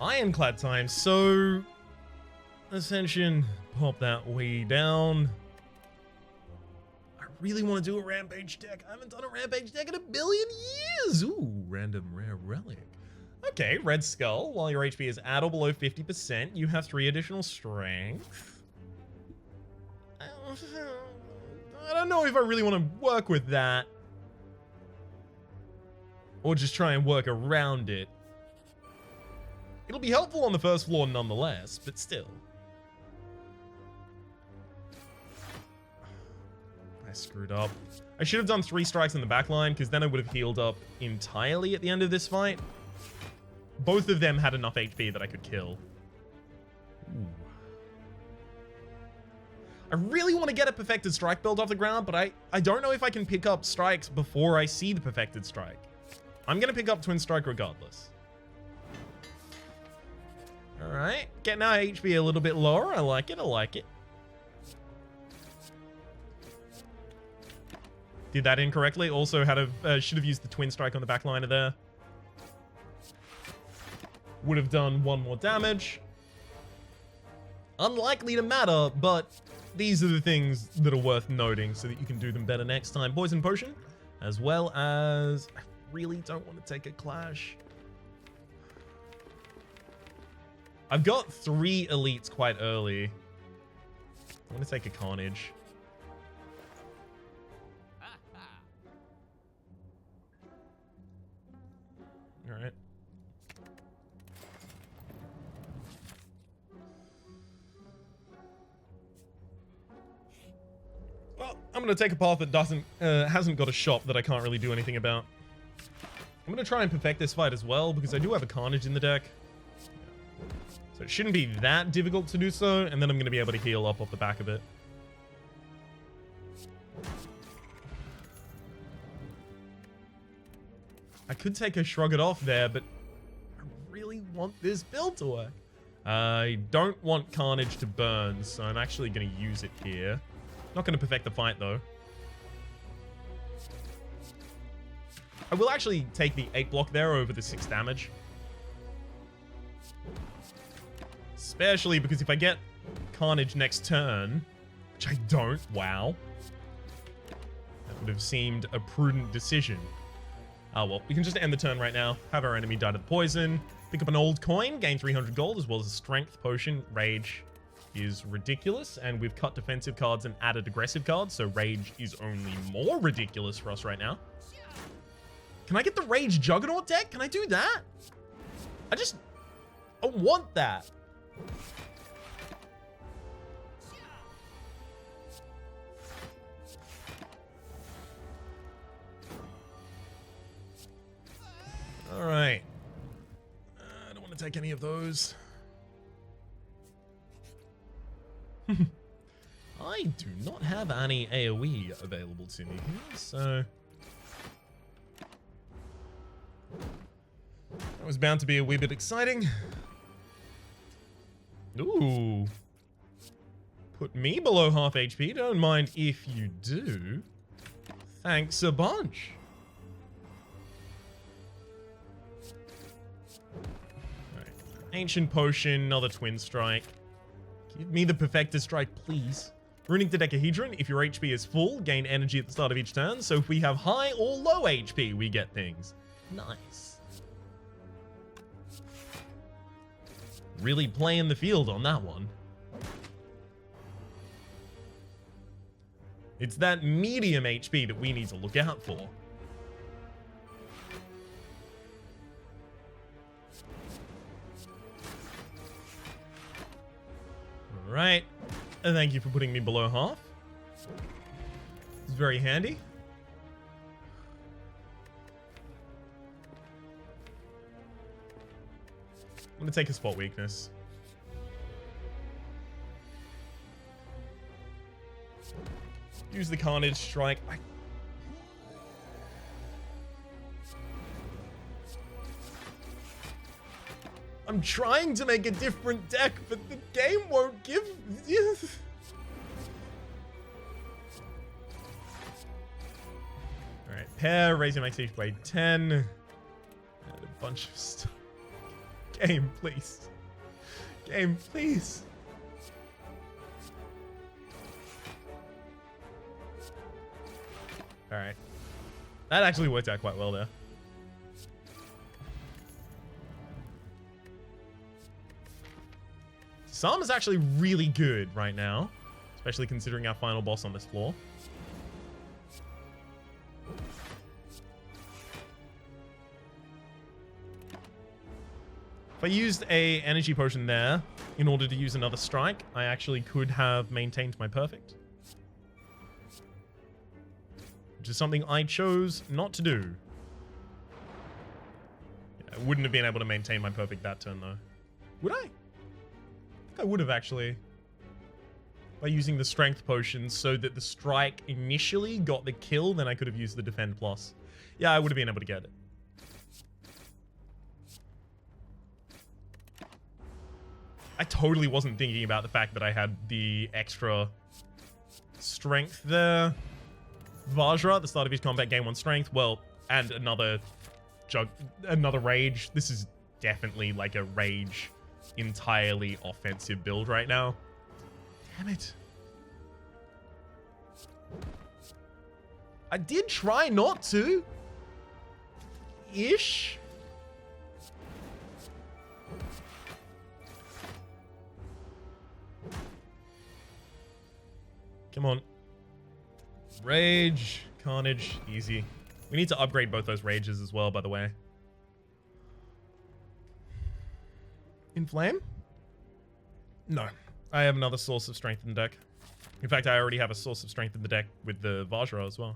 Ironclad time. So, Ascension, pop that way down. I really want to do a Rampage deck. I haven't done a Rampage deck in a billion years. Ooh, random rare relic. Okay, Red Skull. While your HP is at or below 50%, you have 3 additional strength. I don't know if I really want to work with that. Or just try and work around it. It'll be helpful on the first floor nonetheless, but still. I screwed up. I should have done 3 strikes in the back line, because then I would have healed up entirely at the end of this fight. Both of them had enough HP that I could kill. Ooh. I really want to get a Perfected Strike build off the ground, but I don't know if I can pick up strikes before I see the Perfected Strike. I'm going to pick up Twin Strike regardless. Alright, getting our HP a little bit lower. I like it, I like it. Did that incorrectly. Also should have used the Twin Strike on the back liner there. Would have done 1 more damage. Unlikely to matter, but these are the things that are worth noting so that you can do them better next time. Poison Potion, as well as... I really don't want to take a Clash. I've got 3 elites quite early. I want to take a Carnage. Alright. Well, I'm going to take a path that hasn't got a shop that I can't really do anything about. I'm going to try and perfect this fight as well, because I do have a Carnage in the deck. So it shouldn't be that difficult to do so, and then I'm going to be able to heal up off the back of it. I could take a Shrug It Off there, but I really want this build to work. I don't want Carnage to burn, so I'm actually going to use it here. Not going to perfect the fight, though. I will actually take the 8 block there over the 6 damage. Especially because if I get Carnage next turn, which I don't, wow. That would have seemed a prudent decision. Ah, well, we can just end the turn right now. Have our enemy die to the poison. Pick up an old coin, gain 300 gold, as well as a strength potion. Rage is ridiculous, and we've cut defensive cards and added aggressive cards, so Rage is only more ridiculous for us right now. Can I get the Rage Juggernaut deck? Can I do that? I want that. Alright. I don't want to take any of those. I do not have any AoE available to me here, so... that was bound to be a wee bit exciting. Ooh. Put me below half HP. Don't mind if you do. Thanks a bunch. Right. Ancient Potion, another Twin Strike. Give me the Perfected Strike, please. Runic Dodecahedron, if your HP is full, gain energy at the start of each turn. So if we have high or low HP, we get things. Nice. Really playing the field on that one. It's that medium HP that we need to look out for. Alright. And thank you for putting me below half. It's very handy. I'm going to take a spot weakness. Use the Carnage Strike. I'm trying to make a different deck, but the game won't give... Alright, pair, raise your max HP by 10. Add a bunch of stuff. Game, please. Game, please. Alright. That actually worked out quite well there. Sam is actually really good right now, especially considering our final boss on this floor. If I used a energy potion there in order to use another strike, I actually could have maintained my perfect. Which is something I chose not to do. Yeah, I wouldn't have been able to maintain my perfect that turn though. Would I? I think I would have actually. By using the strength potion so that the strike initially got the kill, then I could have used the defend plus. Yeah, I would have been able to get it. I totally wasn't thinking about the fact that I had the extra strength there. Vajra at the start of his combat gain 1 strength. Well, and another rage. This is definitely like a rage entirely offensive build right now. Damn it. I did try not to. Ish. Come on. Rage, Carnage, easy. We need to upgrade both those rages as well, by the way. Inflame? No. I have another source of strength in the deck. In fact, I already have a source of strength in the deck with the Vajra as well.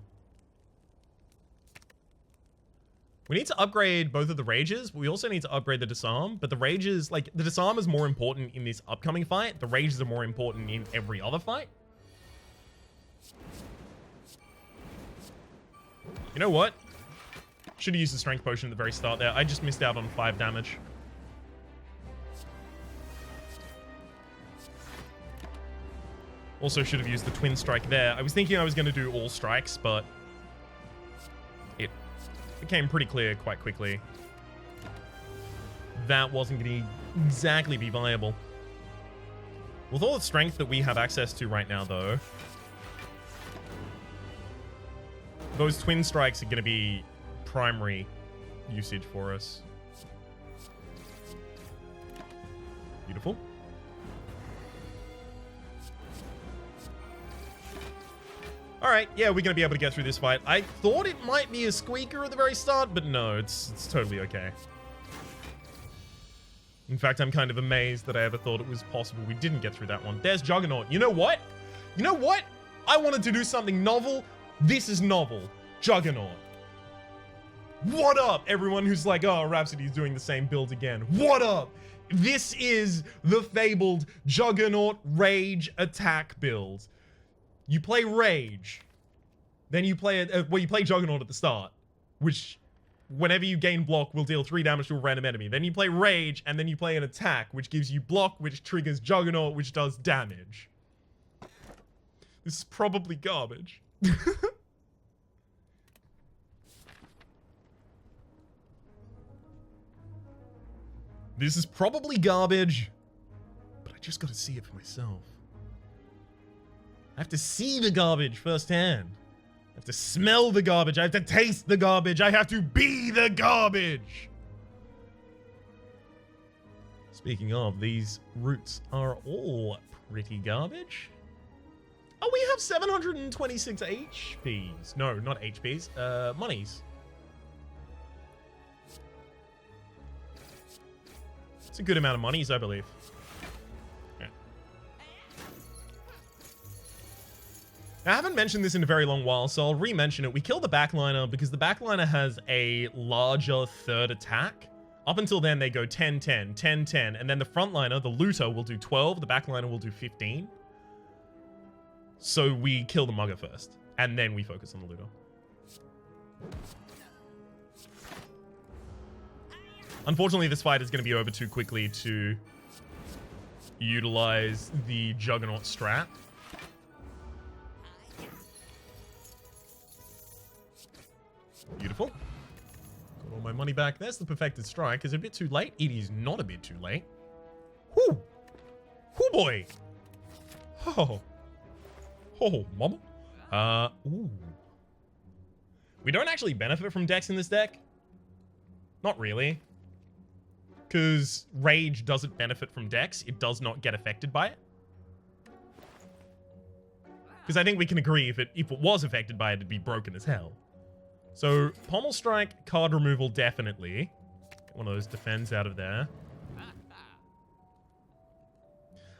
We need to upgrade both of the rages. We also need to upgrade the disarm, but the rages, like, the disarm is more important in this upcoming fight. The rages are more important in every other fight. You know what? Should have used the strength potion at the very start there. I just missed out on 5 damage. Also should have used the twin strike there. I was thinking I was going to do all strikes, but it became pretty clear quite quickly that wasn't going to exactly be viable. With all the strength that we have access to right now, though, those twin strikes are going to be primary usage for us. Beautiful. Alright, yeah, we're going to be able to get through this fight. I thought it might be a squeaker at the very start, but no, it's totally okay. In fact, I'm kind of amazed that I ever thought it was possible we didn't get through that one. There's Juggernaut. You know what? You know what? I wanted to do something novel. This is novel. Juggernaut. What up, everyone who's like, oh, Rhapsody's doing the same build again. What up? This is the fabled Juggernaut Rage attack build. You play Rage, then you play you play Juggernaut at the start, which, whenever you gain block, will deal 3 damage to a random enemy. Then you play Rage, and then you play an attack, which gives you block, which triggers Juggernaut, which does damage. This is probably garbage. This is probably garbage, but I just gotta see it for myself. I have to see the garbage firsthand. I have to smell the garbage. I have to taste the garbage. I have to be the garbage. Speaking of, these roots are all pretty garbage. Oh, we have 726 HPs. No, not HPs. Monies. It's a good amount of monies, I believe. Yeah. Now, I haven't mentioned this in a very long while, so I'll re-mention it. We kill the backliner because the backliner has a larger third attack. Up until then, they go 10, 10, 10, 10, and then the frontliner, the looter, will do 12. The backliner will do 15. So we kill the mugger first, and then we focus on the looter. Unfortunately, this fight is going to be over too quickly to utilize the Juggernaut strat. Beautiful. Got all my money back. There's the Perfected Strike. Is it a bit too late? It is not a bit too late. Whoo! Whoo boy! Oh. Oh, mama. Ooh. We don't actually benefit from Dex in this deck. Not really. Because Rage doesn't benefit from Dex. It does not get affected by it. Because I think we can agree if it was affected by it, it'd be broken as hell. So, Pommel Strike, card removal, definitely. Get one of those defends out of there.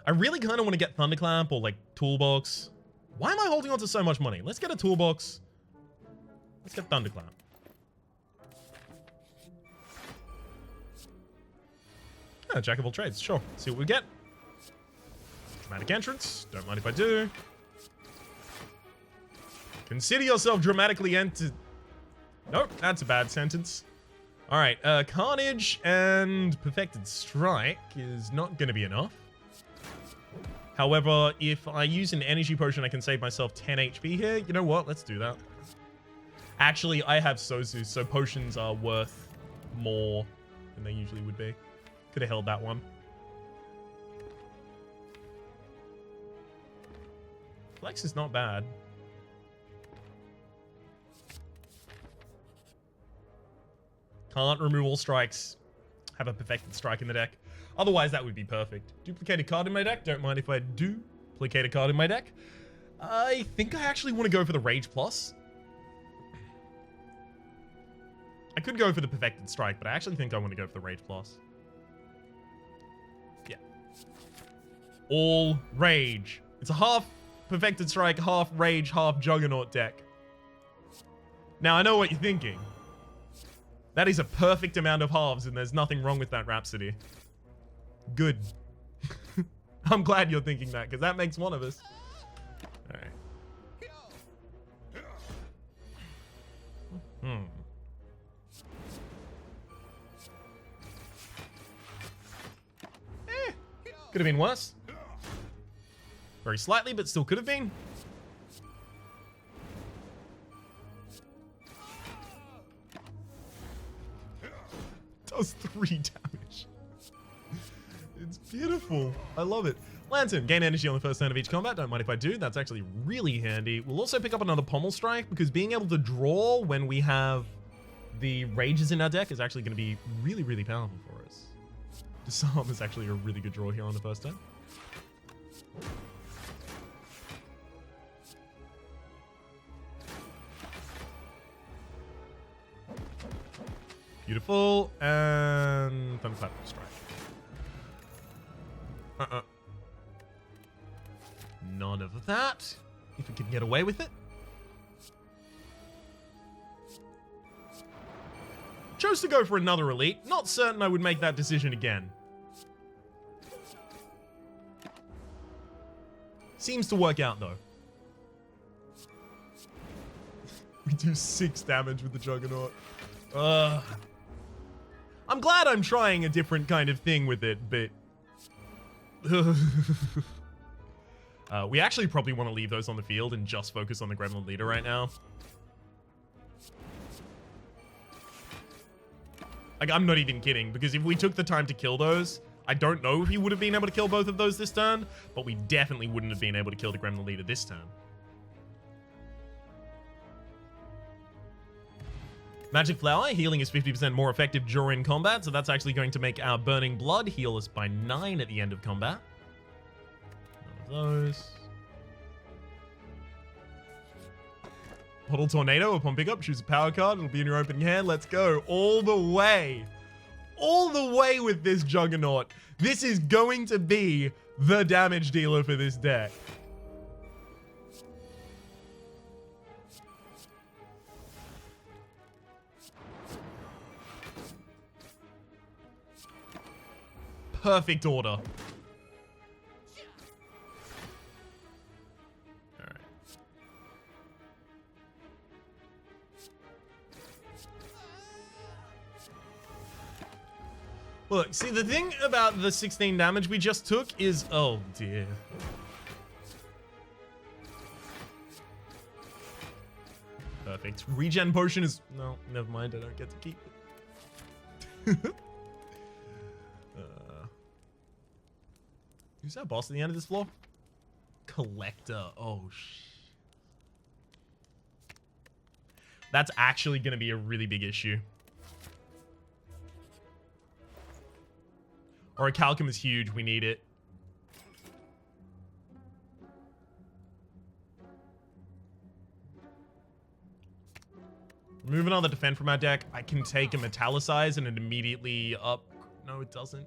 I really kind of want to get Thunderclap or, like, Toolbox. Why am I holding on to so much money? Let's get a Toolbox. Let's get Thunderclap. Oh, Jack of all trades. Sure. See what we get. Dramatic entrance. Don't mind if I do. Consider yourself dramatically entered. Nope, that's a bad sentence. Alright, Carnage and Perfected Strike is not going to be enough. However, if I use an energy potion, I can save myself 10 HP here. You know what? Let's do that. Actually, I have Sozu, so potions are worth more than they usually would be. Could have held that one. Flex is not bad. Can't remove all strikes. Have a Perfected Strike in the deck. Otherwise, that would be perfect. Duplicate a card in my deck. Don't mind if I duplicate a card in my deck. I think I actually want to go for the Rage Plus. I could go for the Perfected Strike, but I actually think I want to go for the Rage Plus. Yeah. All Rage. It's a half Perfected Strike, half Rage, half Juggernaut deck. Now, I know what you're thinking. That is a perfect amount of halves, and there's nothing wrong with that, Rhapsody. Good. I'm glad you're thinking that, because that makes one of us. Alright. Could have been worse. Very slightly, but still could have been. Does 3 damage. It's beautiful. I love it. Lantern, gain energy on the first turn of each combat. Don't mind if I do. That's actually really handy. We'll also pick up another Pommel Strike because being able to draw when we have the Rages in our deck is actually going to be really, really powerful for us. Disarm is actually a really good draw here on the first turn. Beautiful. And Thunderclap Strike. None of that. If we can get away with it. Chose to go for another elite. Not certain I would make that decision again. Seems to work out though. We do 6 damage with the Juggernaut. I'm glad I'm trying a different kind of thing with it, but... we actually probably want to leave those on the field and just focus on the Gremlin Leader right now. Like, I'm not even kidding, because if we took the time to kill those, I don't know if he would have been able to kill both of those this turn, but we definitely wouldn't have been able to kill the Gremlin Leader this turn. Magic Flower, healing is 50% more effective during combat, so that's actually going to make our Burning Blood heal us by 9 at the end of combat. One of those. Bottle Tornado, upon pickup, choose a power card, it'll be in your opening hand, let's go. All the way. All the way with this Juggernaut. This is going to be the damage dealer for this deck. Perfect order. Alright. Well, look, see, the thing about the 16 damage we just took is... Oh, dear. Perfect. Regen potion is... No, never mind. I don't get to keep it. Who's that boss at the end of this floor? Collector. Oh, that's actually going to be a really big issue. Or a Calcum is huge. We need it. Remove another defend from our deck. I can take a Metallicize and it immediately up. No, it doesn't.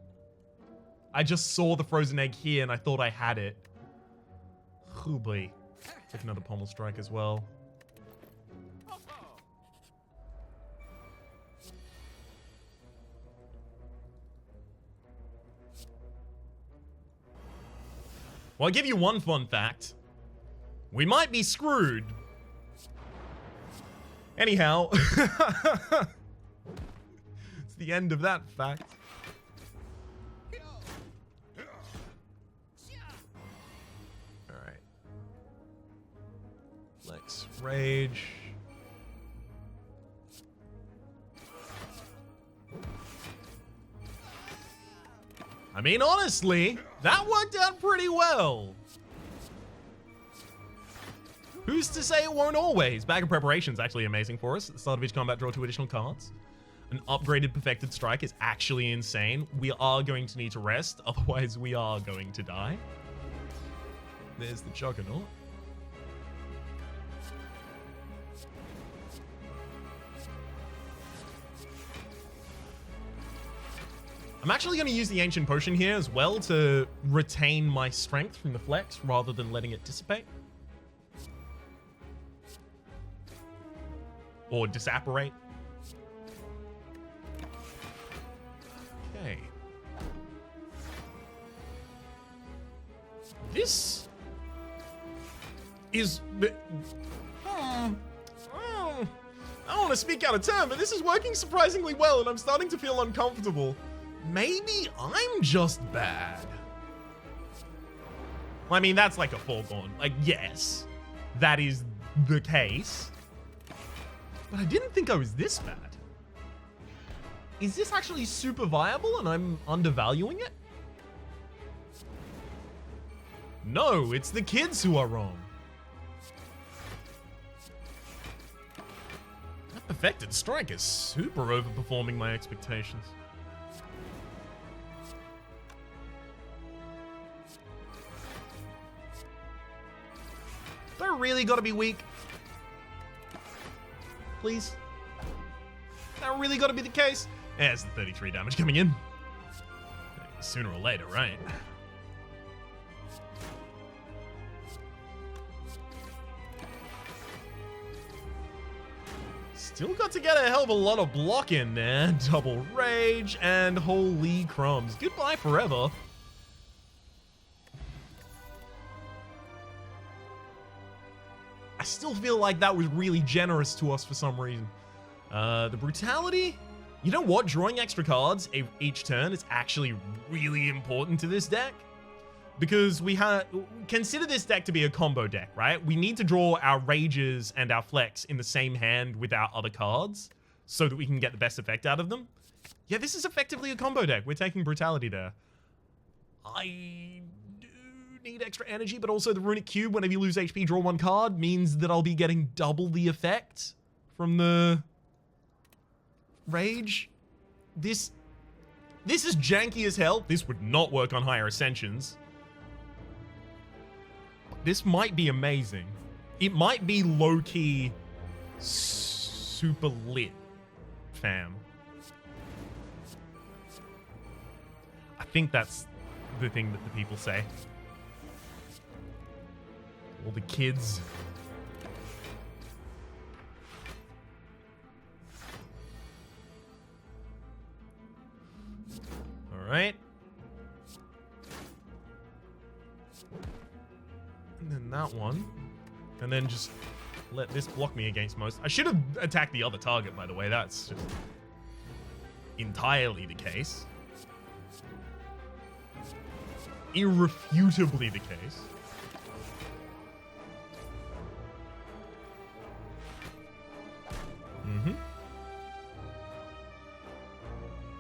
I just saw the frozen egg here and I thought I had it. Oh boy. Take another Pommel Strike as well. Well, I'll give you one fun fact. We might be screwed. Anyhow. It's the end of that fact. Alright. Flex Rage. I mean, honestly, that worked out pretty well. Who's to say it won't always? Bag of Preparation is actually amazing for us. At the start of each combat, draw 2 additional cards. An upgraded Perfected Strike is actually insane. We are going to need to rest, otherwise we are going to die. There's the Juggernaut. I'm actually going to use the Ancient Potion here as well to retain my strength from the flex rather than letting it dissipate. Or disapparate. Okay. This is... I don't want to speak out of turn, but this is working surprisingly well and I'm starting to feel uncomfortable. Maybe I'm just bad. I mean, that's like a foregone. Like, yes, that is the case. But I didn't think I was this bad. Is this actually super viable and I'm undervaluing it? No, it's the kids who are wrong. That Perfected Strike is super overperforming my expectations. Do I really gotta be weak? Please? That really gotta be the case? Yeah, it's the 33 damage coming in. Sooner or later, right? Still got to get a hell of a lot of block in there. Double Rage and holy crumbs. Goodbye forever. I still feel like that was really generous to us for some reason. The Brutality? You know what? Drawing extra cards each turn is actually really important to this deck. Because we consider this deck to be a combo deck, right? We need to draw our Rages and our Flex in the same hand with our other cards so that we can get the best effect out of them. Yeah, this is effectively a combo deck. We're taking Brutality there. I do need extra energy, but also the Runic Cube, whenever you lose HP, draw 1 card, means that I'll be getting double the effect from the Rage. This is janky as hell. This would not work on higher Ascensions. This might be amazing. It might be low-key super lit, fam. I think that's the thing that the people say. All the kids. All right. And then that one. And then just let this block me against most. I should have attacked the other target, by the way. That's just entirely the case. Irrefutably the case.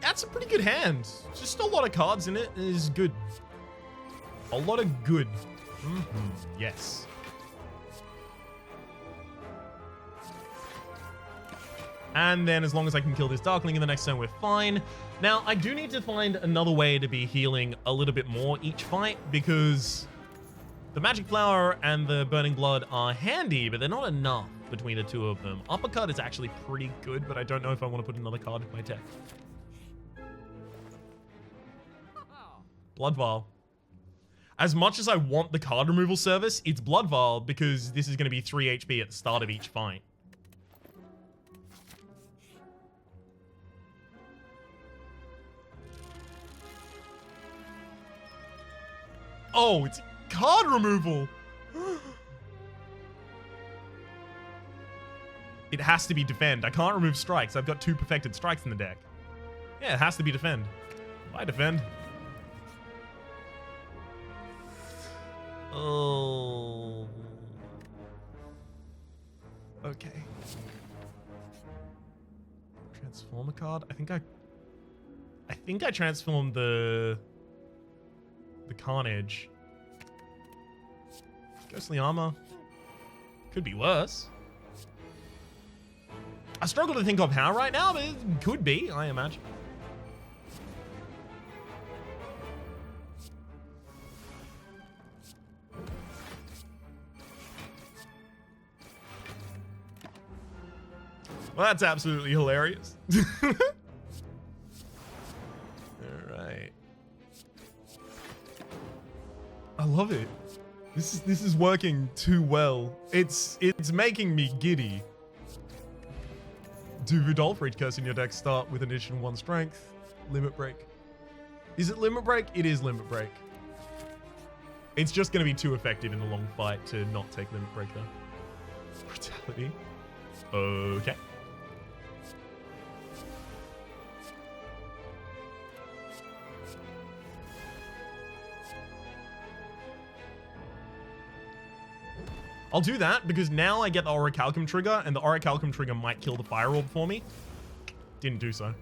that's a pretty good hand. Just a lot of cards in it is good. A lot of good. Yes. And then as long as I can kill this Darkling in the next turn, we're fine. Now, I do need to find another way to be healing a little bit more each fight, because the Magic Flower and the Burning Blood are handy, but they're not enough between the two of them. Uppercut is actually pretty good, but I don't know if I want to put another card in my deck. Blood Vial. As much as I want the card removal service, it's Blood Vial because this is going to be 3 HP at the start of each fight. Oh, it's card removal. It has to be defend. I can't remove strikes. I've got 2 perfected strikes in the deck. Yeah, it has to be defend. Bye, defend. Oh. Okay. Transform a card. I think I transformed the Carnage. Ghostly Armor. Could be worse. I struggle to think of how right now, but it could be, I imagine. Well, that's absolutely hilarious. Alright. I love it. This is working too well. It's making me giddy. Do Vidolfrid Curse in your deck start with an additional 1 strength. Limit Break. Is it Limit Break? It is Limit Break. It's just going to be too effective in the long fight to not take Limit Break though. Brutality. Okay. I'll do that because now I get the Orichalcum trigger, and the Orichalcum trigger might kill the Fire Orb for me. Didn't do so.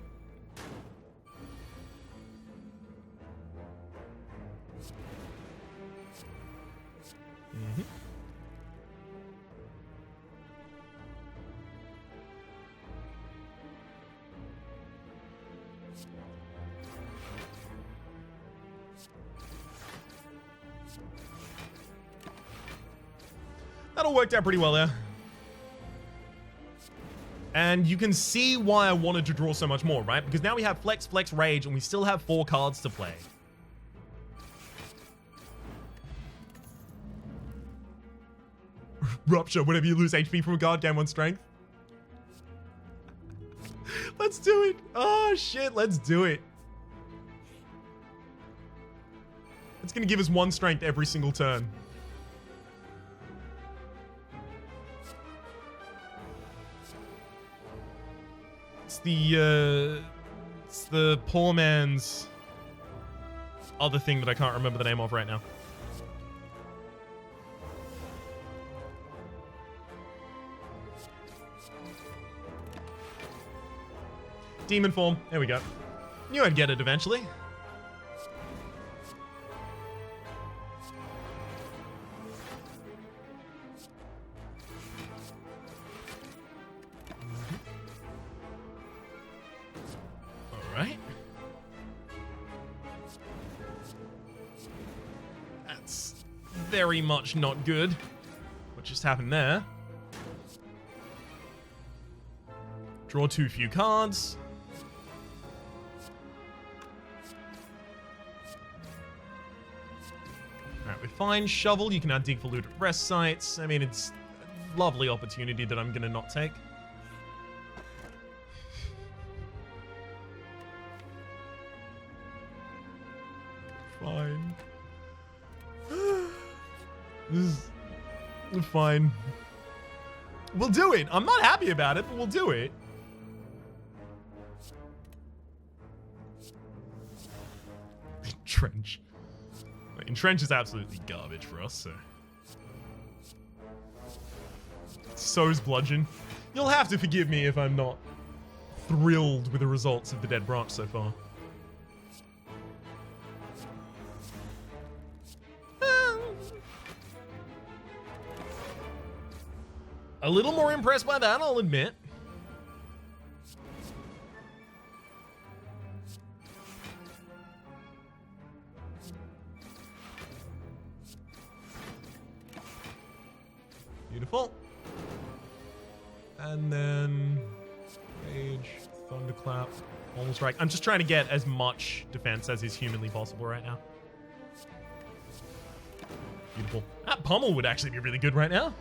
That all worked out pretty well there. And you can see why I wanted to draw so much more, right? Because now we have Flex, Flex, Rage, and we still have 4 cards to play. Rupture, whenever you lose HP from a card, gain 1 strength. Let's do it. Oh, shit, let's do it. It's going to give us 1 strength every single turn. It's the poor man's other thing that I can't remember the name of right now. Demon form. There we go. Knew I'd get it eventually. Alright. That's very much not good. What just happened there? Draw too few cards. Alright, we're fine. Shovel, you can add Dig for Loot at rest sites. I mean, it's a lovely opportunity that I'm gonna not take. Fine. This is fine. We'll do it. I'm not happy about it, but we'll do it. Entrench. Entrench is absolutely garbage for us, so. So is Bludgeon. You'll have to forgive me if I'm not thrilled with the results of the Dead Branch so far. A little more impressed by that, I'll admit. Beautiful. And then Rage, Thunderclap, Normal Strike. I'm just trying to get as much defense as is humanly possible right now. Beautiful. That Pummel would actually be really good right now.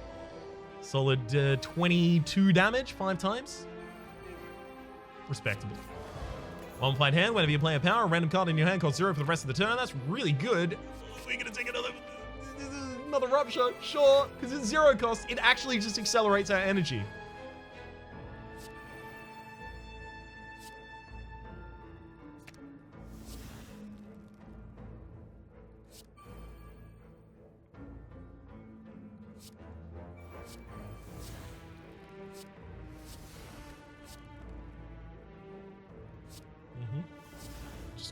Solid 22 damage, 5 times. Respectable. One fight hand, whenever you play a power, a random card in your hand costs 0 for the rest of the turn. That's really good. We're gonna take another Rupture, sure, because it's 0 cost. It actually just accelerates our energy.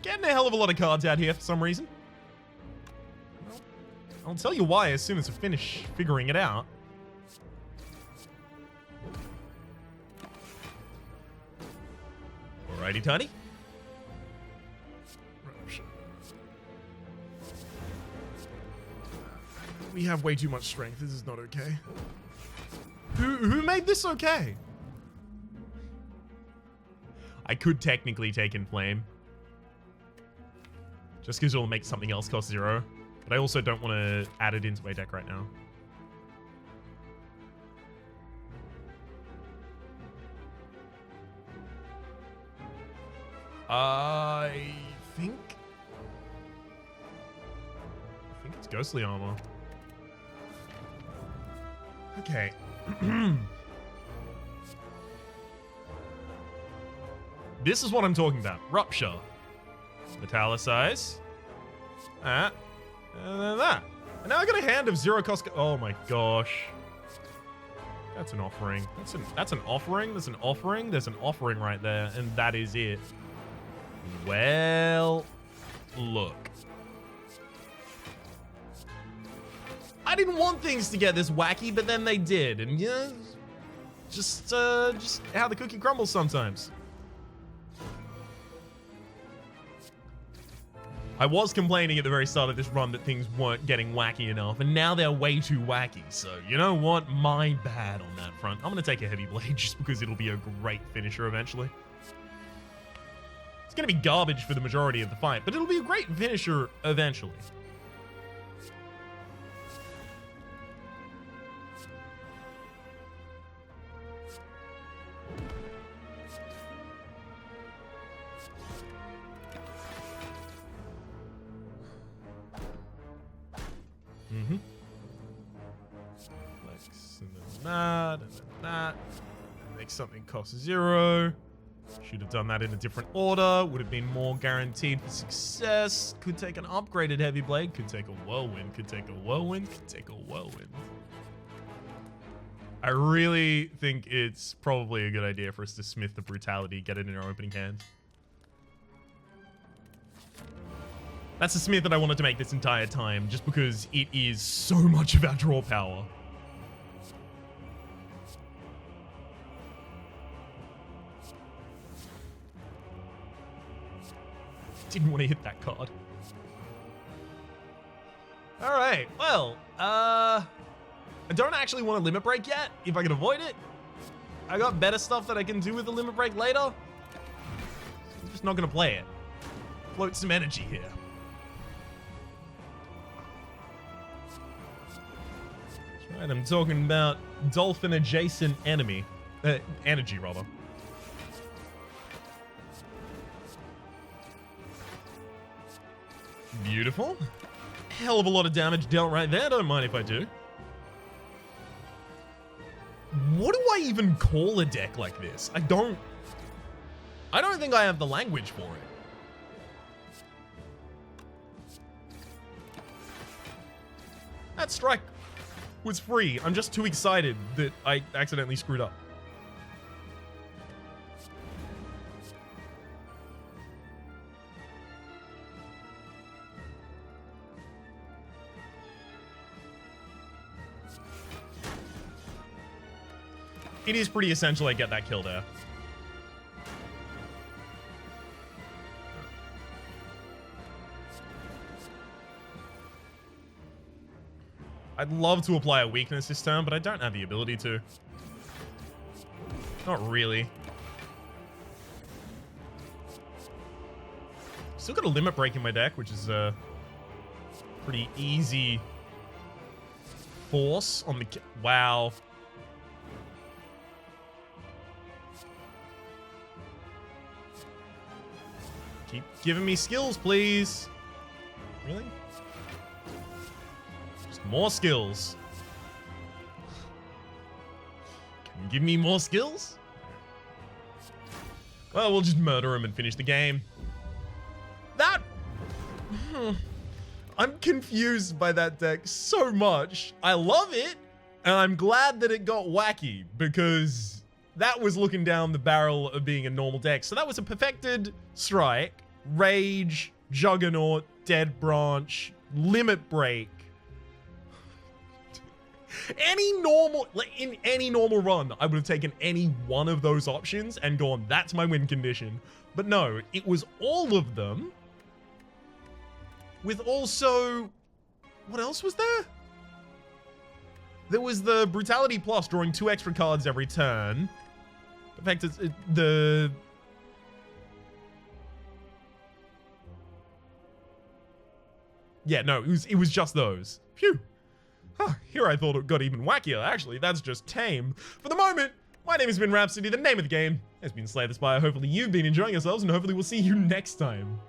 Getting a hell of a lot of cards out here for some reason. Well, I'll tell you why as soon as I finish figuring it out. Alrighty, tidy. We have way too much strength. This is not okay. Who made this okay? I could technically take Inflame. Just because it'll make something else cost 0. But I also don't want to add it into my deck right now. I think it's Ghostly Armor. Okay. This is what I'm talking about. Rupture. Metallicize. And then that. And now I got a hand of 0 cost. Oh my gosh. That's an offering. That's an offering. There's an offering. There's an offering right there. And that is it. Well, look. I didn't want things to get this wacky, but then they did. And yeah, just how the cookie crumbles sometimes. I was complaining at the very start of this run that things weren't getting wacky enough, and now they're way too wacky. So, you know what? My bad on that front. I'm going to take a Heavy Blade just because it'll be a great finisher eventually. It's going to be garbage for the majority of the fight, but it'll be a great finisher eventually. Flex, and then that, and then that. Make something cost 0. Should have done that in a different order. Would have been more guaranteed for success. Could take an upgraded Heavy Blade. Could take a Whirlwind. Could take a Whirlwind. Could take a Whirlwind. I really think it's probably a good idea for us to smith the Brutality, get it in our opening hand. That's the smith that I wanted to make this entire time, just because it is so much of our draw power. Didn't want to hit that card. Alright, well, I don't actually want a Limit Break yet, if I can avoid it. I got better stuff that I can do with the Limit Break later. I'm just not going to play it. Float some energy here. Right, I'm talking about dolphin adjacent enemy. Energy, rather. Beautiful. Hell of a lot of damage dealt right there. Don't mind if I do. What do I even call a deck like this? I don't think I have the language for it. That strike was free. I'm just too excited that I accidentally screwed up. it is pretty essential I get that kill there. I'd love to apply a weakness this turn, but I don't have the ability to. Not really. Still got a limit break in my deck, which is a pretty easy force on the... Wow. Keep giving me skills, please. Really? Just more skills. Can you give me more skills? Well, we'll just murder him and finish the game. That... I'm confused by that deck so much. I love it, and I'm glad that it got wacky, because that was looking down the barrel of being a normal deck. So that was a perfected Strike, Rage, Juggernaut, Dead Branch, Limit Break. In any normal run, I would have taken any one of those options and gone, that's my win condition. But no, it was all of them. With also, what else was there? There was the Brutality Plus, drawing 2 extra cards every turn. In fact, it's the... Yeah, no, it was just those. Phew. Huh, here I thought it got even wackier. Actually, that's just tame. For the moment, my name has been Rhapsody. The name of the game has been Slay the Spire. Hopefully you've been enjoying yourselves, and hopefully we'll see you next time.